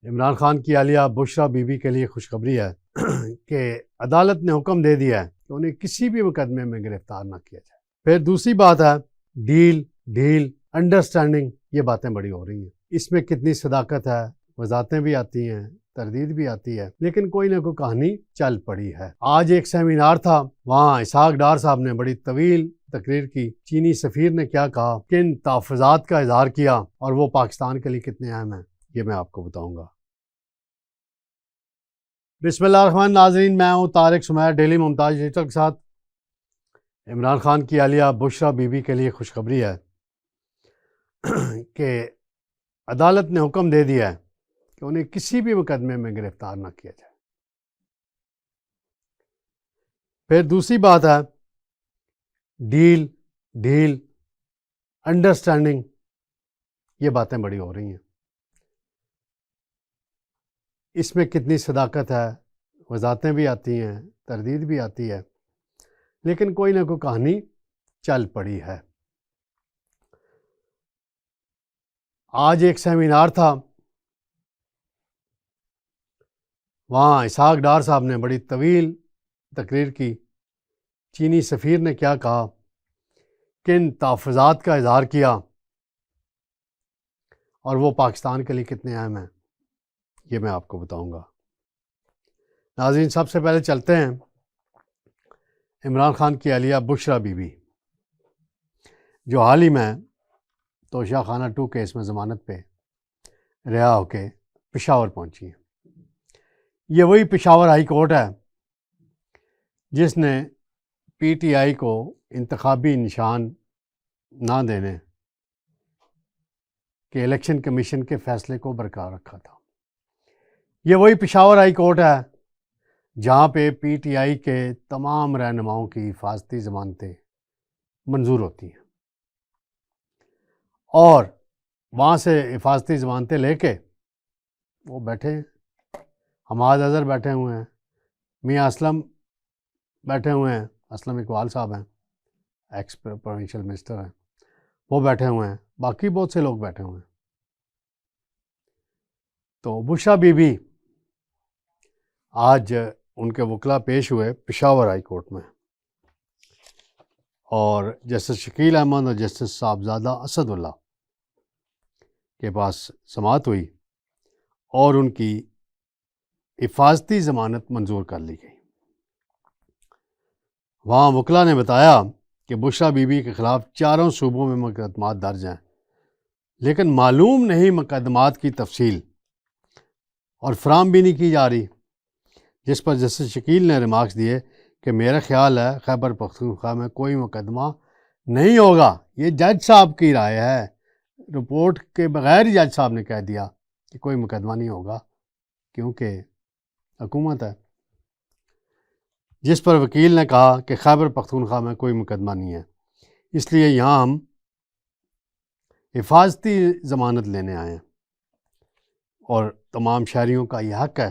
عمران خان کی اہلیہ Bushra be be کے لیے خوشخبری ہے کہ عدالت نے حکم دے دیا ہے کہ انہیں کسی بھی مقدمے میں گرفتار نہ کیا جائے۔ پھر دوسری بات ہے ڈیل انڈرسٹینڈنگ، یہ باتیں بڑی ہو رہی ہیں، اس میں کتنی صداقت ہے، وضاحتیں بھی آتی ہیں، تردید بھی آتی ہے، لیکن کوئی نہ کوئی کہانی چل پڑی ہے۔ آج ایک سیمینار تھا، وہاں اسحاق ڈار صاحب نے بڑی طویل تقریر کی۔ چینی سفیر نے کیا کہا، کن تحفظات کا اظہار کیا، اور وہ پاکستان کے لیے کتنے اہم ہیں، یہ میں آپ کو بتاؤں گا۔ بسم اللہ الرحمن الرحیم۔ ناظرین، میں ہوں طارق سمیر، ڈیلی ممتاز ڈیجیٹل کے ساتھ۔ عمران خان کی اہلیہ بشریٰ بی بی کے لیے خوشخبری ہے کہ عدالت نے حکم دے دیا ہے کہ انہیں کسی بھی مقدمے میں گرفتار نہ کیا جائے۔ پھر دوسری بات ہے ڈیل انڈرسٹینڈنگ، یہ باتیں بڑی ہو رہی ہیں، اس میں کتنی صداقت ہے، وضاحتیں بھی آتی ہیں، تردید بھی آتی ہے، لیکن کوئی نہ کوئی کہانی چل پڑی ہے۔ آج ایک سیمینار تھا، وہاں اسحاق ڈار صاحب نے بڑی طویل تقریر کی۔ چینی سفیر نے کیا کہا، کن تحفظات کا اظہار کیا، اور وہ پاکستان کے لیے کتنے اہم ہیں، یہ میں آپ کو بتاؤں گا۔ ناظرین، سب سے پہلے چلتے ہیں عمران خان کی اہلیہ بشریٰ بی بی، جو حال ہی میں توشیہ خانہ 2 کیس میں ضمانت پہ رہا ہو کے پشاور پہنچی ہیں۔ یہ وہی پشاور ہائی کورٹ ہے جس نے پی ٹی آئی کو انتخابی نشان نہ دینے کہ الیکشن کمیشن کے فیصلے کو برقرار رکھا تھا۔ یہ وہی پشاور ہائی کورٹ ہے جہاں پہ پی ٹی آئی کے تمام رہنماؤں کی حفاظتی ضمانتیں منظور ہوتی ہیں، اور وہاں سے حفاظتی ضمانتیں لے کے وہ بیٹھے ہیں۔ حماد اظہر بیٹھے ہوئے ہیں، میاں اسلم بیٹھے ہوئے ہیں، اسلم اقبال صاحب ہیں، ایکس پروونشل منسٹر ہیں، وہ بیٹھے ہوئے ہیں، باقی بہت سے لوگ بیٹھے ہوئے ہیں۔ تو بشریٰ بی بی آج ان کے وکلاء پیش ہوئے پشاور ہائی کورٹ میں، اور جسٹس شکیل احمد اور جسٹس صاحبزادہ اسد اللہ کے پاس سماعت ہوئی، اور ان کی حفاظتی ضمانت منظور کر لی گئی۔ وہاں وکلاء نے بتایا کہ بشریٰ بی بی کے خلاف 4 صوبوں میں مقدمات درج ہیں، لیکن معلوم نہیں مقدمات کی تفصیل، اور فراہم بھی نہیں کی جا رہی، جس پر جسٹس شکیل نے ریمارکس دیے کہ میرا خیال ہے خیبر پختونخوا میں کوئی مقدمہ نہیں ہوگا۔ یہ جج صاحب کی رائے ہے، رپورٹ کے بغیر ہی جج صاحب نے کہہ دیا کہ کوئی مقدمہ نہیں ہوگا، کیونکہ حکومت ہے۔ جس پر وکیل نے کہا کہ خیبر پختونخوا میں کوئی مقدمہ نہیں ہے، اس لیے یہاں ہم حفاظتی ضمانت لینے آئے ہیں، اور تمام شہریوں کا یہ حق ہے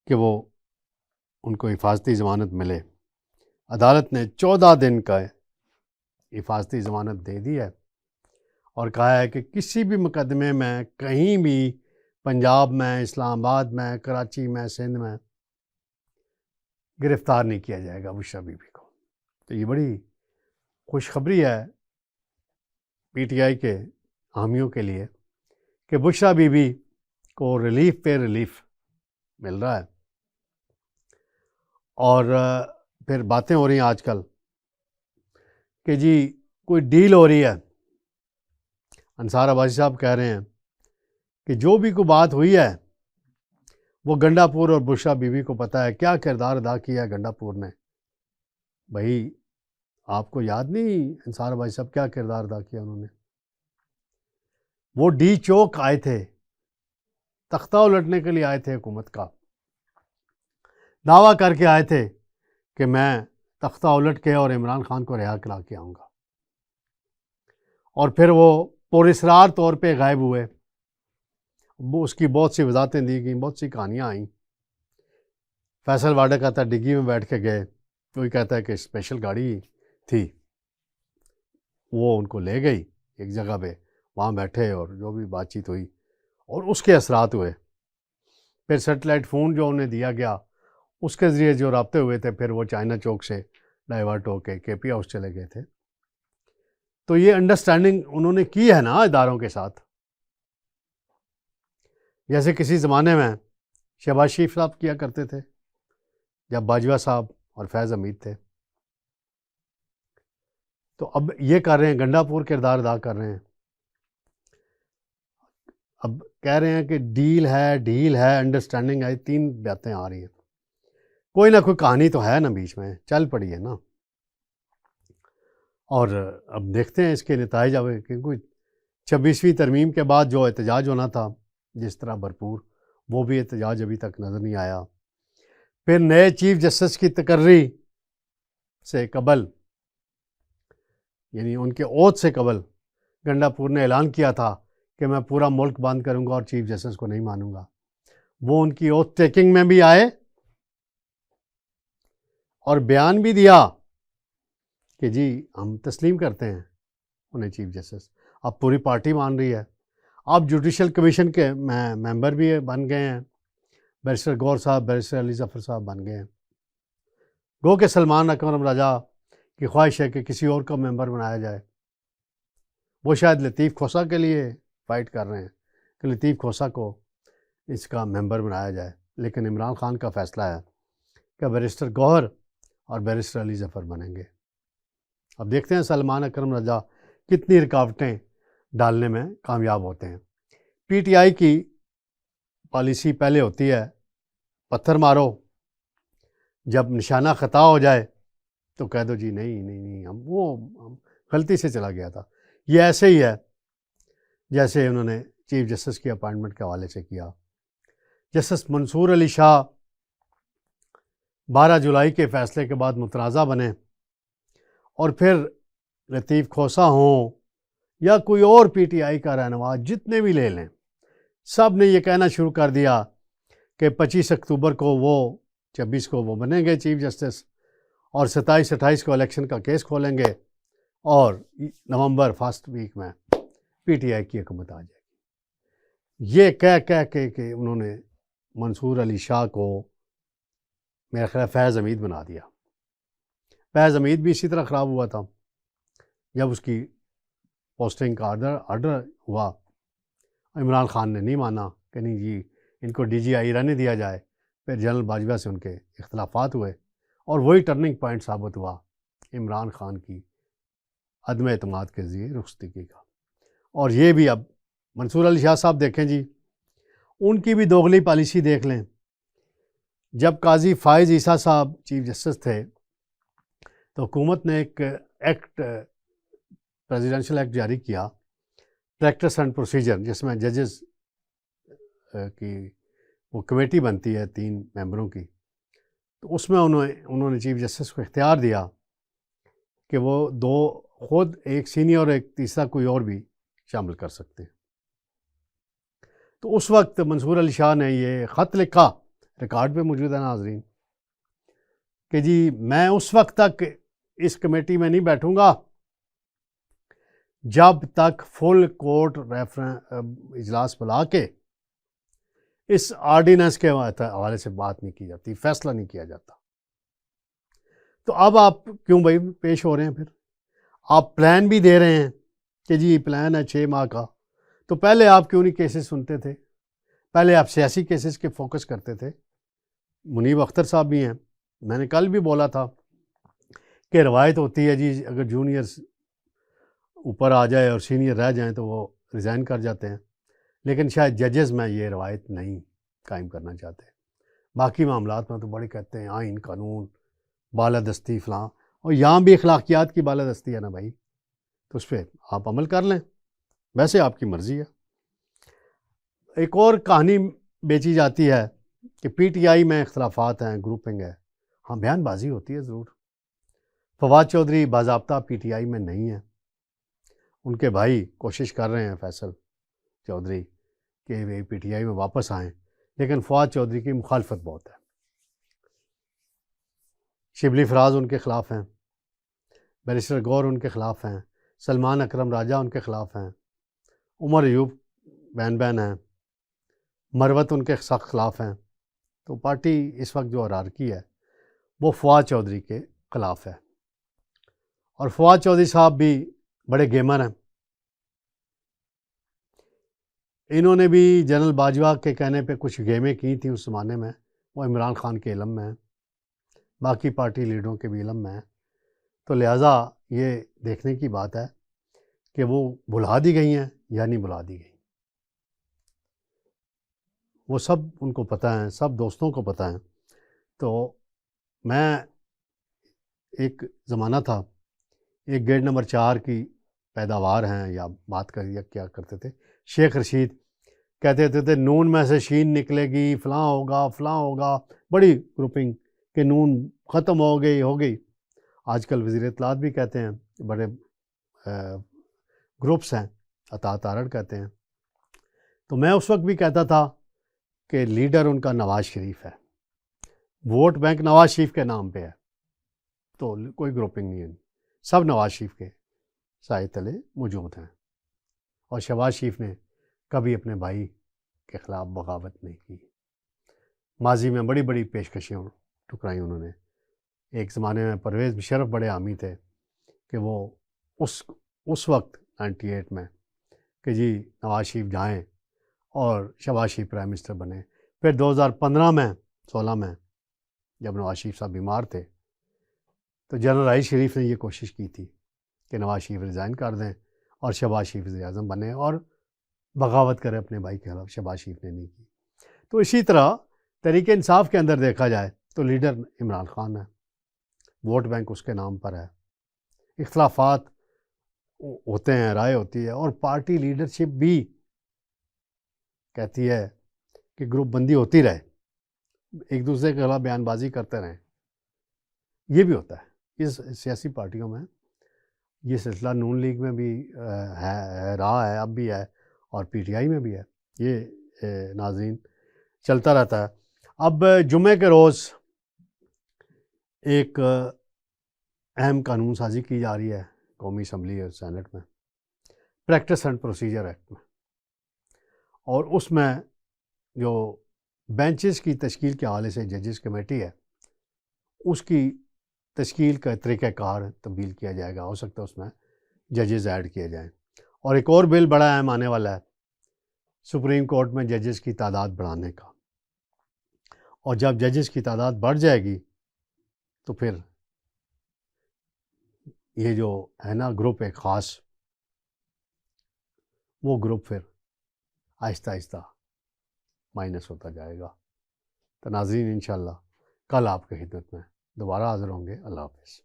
کہ وہ ان کو حفاظتی ضمانت ملے۔ عدالت نے 14 دن کا حفاظتی ضمانت دے دی ہے، اور کہا ہے کہ کسی بھی مقدمے میں کہیں بھی پنجاب میں، اسلام آباد میں، کراچی میں، سندھ میں گرفتار نہیں کیا جائے گا بشریٰ بی بی کو۔ تو یہ بڑی خوشخبری ہے پی ٹی آئی کے حامیوں کے لیے کہ بشریٰ بی بی کو ریلیف پہ ریلیف مل رہا ہے۔ اور پھر باتیں ہو رہی ہیں آج کل کہ جی کوئی ڈیل ہو رہی ہے۔ انصار عباسی صاحب کہہ رہے ہیں کہ جو بھی کوئی بات ہوئی ہے وہ گنڈا پور اور بشریٰ بی بی کو پتہ ہے کیا کردار ادا کیا ہے گنڈا پور نے۔ بھائی آپ کو یاد نہیں انصار عباسی صاحب کیا کردار ادا کیا انہوں نے؟ وہ ڈی چوک آئے تھے، تختہ الٹنے کے لیے آئے تھے، حکومت کا دعویٰ کر کے آئے تھے کہ میں تختہ الٹ کے اور عمران خان کو رہا کرا کے آؤں گا، اور پھر وہ پراسرار طور پہ غائب ہوئے۔ اس کی بہت سی وضاحتیں دی گئیں، بہت سی کہانیاں آئیں۔ فیصل واڈا کہتا ہے ڈگی میں بیٹھ کے گئے، کوئی کہتا ہے کہ اسپیشل گاڑی تھی، وہ ان کو لے گئی ایک جگہ پہ، وہاں بیٹھے اور جو بھی بات چیت ہوئی، اور اس کے اثرات ہوئے. پھر سیٹلائٹ فون جو انہیں دیا گیا اس کے ذریعے جو رابطے ہوئے تھے پھر وہ چائنا چوک سے ڈائیورٹ ہو کے کے پی ہاؤس چلے گئے تھے. تو یہ انڈرسٹینڈنگ انہوں نے کی ہے نا اداروں کے ساتھ. جیسے کسی زمانے میں شہباز شریف صاحب کیا کرتے تھے جب باجوہ صاحب اور فیض حمید تھے. تو اب یہ کر رہے ہیں, گنڈا پور کردار ادا کر رہے ہیں. اب کہہ رہے ہیں کہ ڈیل ہے انڈرسٹینڈنگ ہے, 3 باتیں آ رہی ہیں. کوئی نہ کوئی کہانی تو ہے نا بیچ میں چل پڑی ہے نا. اور اب دیکھتے ہیں اس کے نتائج. اب کیونکہ 26ویں ترمیم کے بعد جو احتجاج ہونا تھا جس طرح بھرپور, وہ بھی احتجاج ابھی تک نظر نہیں آیا. پھر نئے چیف جسٹس کی تقرری سے قبل, یعنی ان کے عہد سے قبل, گنڈا پور نے اعلان کیا تھا کہ میں پورا ملک بند کروں گا اور چیف جسٹس کو نہیں مانوں گا. وہ ان کی اوتھ ٹیکنگ میں بھی آئے اور بیان بھی دیا کہ جی ہم تسلیم کرتے ہیں انہیں چیف جسٹس. اب پوری پارٹی مان رہی ہے. اب جوڈیشل کمیشن کے ممبر بھی بن گئے ہیں. بیرسٹر گور صاحب, بیرسٹر علی ظفر صاحب بن گئے ہیں. گو کہ سلمان اکرم راجہ کی خواہش ہے کہ کسی اور کو ممبر بنایا جائے. وہ شاید لطیف کھوسہ کے لیے فائٹ کر رہے ہیں کہ لطیف کھوسہ کو اس کا ممبر بنایا جائے. لیکن عمران خان کا فیصلہ ہے کہ بیرسٹر گوہر اور بیرسٹر علی ظفر بنیں گے. اب دیکھتے ہیں سلمان اکرم راجہ کتنی رکاوٹیں ڈالنے میں کامیاب ہوتے ہیں. پی ٹی آئی کی پالیسی پہلے ہوتی ہے پتھر مارو, جب نشانہ خطا ہو جائے تو کہہ دو جی نہیں ہم غلطی سے چلا گیا تھا. یہ ایسے ہی ہے جیسے انہوں نے چیف جسٹس کی اپائنٹمنٹ کے حوالے سے کیا. جسٹس منصور علی شاہ 12 جولائی کے فیصلے کے بعد متنازع بنے, اور پھر لطیف کھوسہ ہوں یا کوئی اور پی ٹی آئی کا رہنما جتنے بھی لے لیں, سب نے یہ کہنا شروع کر دیا کہ 25 اکتوبر کو وہ 26 کو وہ بنیں گے چیف جسٹس, اور 27-28 کو الیکشن کا کیس کھولیں گے, اور نومبر فرسٹ ویک میں پی ٹی آئی کی حکومت آ جائے گی. یہ کہہ کہ انہوں نے منصور علی شاہ کو میرا خیال فیض حمید بنا دیا. فیض حمید بھی اسی طرح خراب ہوا تھا جب اس کی پوسٹنگ کا آرڈر ہوا. عمران خان نے نہیں مانا کہ نہیں جی ان کو ڈی جی آئی رہنے دیا جائے. پھر جنرل باجوہ سے ان کے اختلافات ہوئے اور وہی ٹرننگ پوائنٹ ثابت ہوا عمران خان کی عدم اعتماد کے ذریعے رخصتگی کا. اور یہ بھی اب منصور علی شاہ صاحب دیکھیں جی, ان کی بھی دوغلی پالیسی دیکھ لیں. جب قاضی فائز عیسیٰ صاحب چیف جسٹس تھے تو حکومت نے ایک ایکٹ, پریزیڈنشل ایکٹ جاری کیا, پریکٹس اینڈ پروسیجر, جس میں ججز کی وہ کمیٹی بنتی ہے 3 ممبروں کی. تو اس میں انہوں نے چیف جسٹس کو اختیار دیا کہ وہ 2 خود, ایک سینئر اور ایک تیسرا کوئی اور بھی شامل کر سکتے ہیں. تو اس وقت منصور علی شاہ نے یہ خط لکھا, ریکارڈ پہ موجود ہے ناظرین, کہ جی میں اس وقت تک اس کمیٹی میں نہیں بیٹھوں گا جب تک فل کورٹ اجلاس بلا کے اس آرڈیننس کے حوالے سے بات نہیں کی جاتی, فیصلہ نہیں کیا جاتا. تو اب آپ کیوں بھائی پیش ہو رہے ہیں؟ پھر آپ پلان بھی دے رہے ہیں کہ جی پلان ہے 6 ماہ کا, تو پہلے آپ کیوں نہیں کیسز سنتے تھے؟ پہلے آپ سیاسی کیسز کے فوکس کرتے تھے. منیب اختر صاحب بھی ہیں, میں نے کل بھی بولا تھا کہ روایت ہوتی ہے جی اگر جونیئرز اوپر آ جائے اور سینئر رہ جائیں تو وہ ریزائن کر جاتے ہیں, لیکن شاید ججز میں یہ روایت نہیں قائم کرنا چاہتے. باقی معاملات میں تو بڑے کہتے ہیں آئین قانون بالادستی فلاں, اور یہاں بھی اخلاقیات کی بالادستی ہے نا بھائی, تو اس پہ آپ عمل کر لیں, ویسے آپ کی مرضی ہے. ایک اور کہانی بیچی جاتی ہے کہ پی ٹی آئی میں اختلافات ہیں, گروپنگ ہے. ہاں بیان بازی ہوتی ہے ضرور. فواد چودھری باضابطہ پی ٹی آئی میں نہیں ہیں, ان کے بھائی کوشش کر رہے ہیں فیصل چودھری کہ وہ پی ٹی آئی میں واپس آئیں, لیکن فواد چودھری کی مخالفت بہت ہے. شبلی فراز ان کے خلاف ہیں, بیرسٹر گور ان کے خلاف ہیں, سلمان اکرم راجہ ان کے خلاف ہیں, عمر ایوب بین ہیں, مروت ان کے سخت خلاف ہیں. تو پارٹی اس وقت جو ہرارکی ہے وہ فواد چودھری کے خلاف ہے. اور فواد چودھری صاحب بھی بڑے گیمر ہیں. انہوں نے بھی جنرل باجوہ کے کہنے پہ کچھ گیمیں کی تھیں اس زمانے میں، وہ عمران خان کے علم میں ہیں، باقی پارٹی لیڈروں کے بھی علم میں ہیں. تو لہٰذا یہ دیکھنے کی بات ہے کہ وہ بلا دی گئی ہیں یا نہیں بلا دی گئی. وہ سب ان کو پتہ ہیں، سب دوستوں کو پتہ ہیں. تو میں ایک زمانہ تھا، ایک گیٹ نمبر 4 کی پیداوار ہیں یا بات یا کیا کرتے تھے، شیخ رشید کہتے تھے نون میں سے شین نکلے گی، فلاں ہوگا فلاں ہوگا، بڑی گروپنگ کہ نون ختم ہو گئی. آج کل وزیر اطلاعات بھی کہتے ہیں، بڑے گروپس ہیں، عطا تارڑ کہتے ہیں. تو میں اس وقت بھی کہتا تھا کہ لیڈر ان کا نواز شریف ہے، ووٹ بینک نواز شریف کے نام پہ ہے، تو کوئی گروپنگ نہیں ہے، سب نواز شریف کے سائے تلے موجود ہیں. اور شہباز شریف نے کبھی اپنے بھائی کے خلاف بغاوت نہیں کی. ماضی میں بڑی بڑی پیشکشیں ٹھکرائیں انہوں نے. ایک زمانے میں پرویز مشرف بڑے حامی تھے کہ وہ اس وقت 98 میں کہ جی نواز شریف جائیں اور شہباز شریف پرائم منسٹر بنے. پھر 2015 میں 16 میں جب نواز شریف صاحب بیمار تھے تو جنرل راحیل شریف نے یہ کوشش کی تھی کہ نواز شریف ریزائن کر دیں اور شہباز شریف وزیر اعظم بنے اور بغاوت کرے اپنے بھائی کے خلاف. شہباز شریف نے نہیں کی. تو اسی طرح تحریک انصاف کے اندر دیکھا جائے تو لیڈر عمران خان ہے، ووٹ بینک اس کے نام پر ہے. اختلافات ہوتے ہیں، رائے ہوتی ہے، اور پارٹی لیڈرشپ بھی کہتی ہے کہ گروپ بندی ہوتی رہے، ایک دوسرے کے خلاف بیان بازی کرتے رہیں. یہ بھی ہوتا ہے اس سیاسی پارٹیوں میں. یہ سلسلہ نون لیگ میں بھی ہے، رہا ہے، اب بھی ہے، اور پی ٹی آئی میں بھی ہے. یہ ناظرین چلتا رہتا ہے. اب جمعے کے روز ایک اہم قانون سازی کی جا رہی ہے قومی اسمبلی اور سینٹ میں، پریکٹس اینڈ پروسیجر ایکٹ میں، اور اس میں جو بینچز کی تشکیل کے حوالے سے ججز کمیٹی ہے اس کی تشکیل کا طریقہ کار تبدیل کیا جائے گا. ہو سکتا ہے اس میں ججز ایڈ کیے جائیں. اور ایک اور بل بڑا اہم آنے والا ہے سپریم کورٹ میں ججز کی تعداد بڑھانے کا. اور جب ججز کی تعداد بڑھ جائے گی تو پھر یہ جو ہے نا گروپ ایک خاص، وہ گروپ پھر آہستہ آہستہ مائنس ہوتا جائے گا. تو ناظرین انشاءاللہ کل آپ کی خدمت میں دوبارہ حاضر ہوں گے. اللہ حافظ.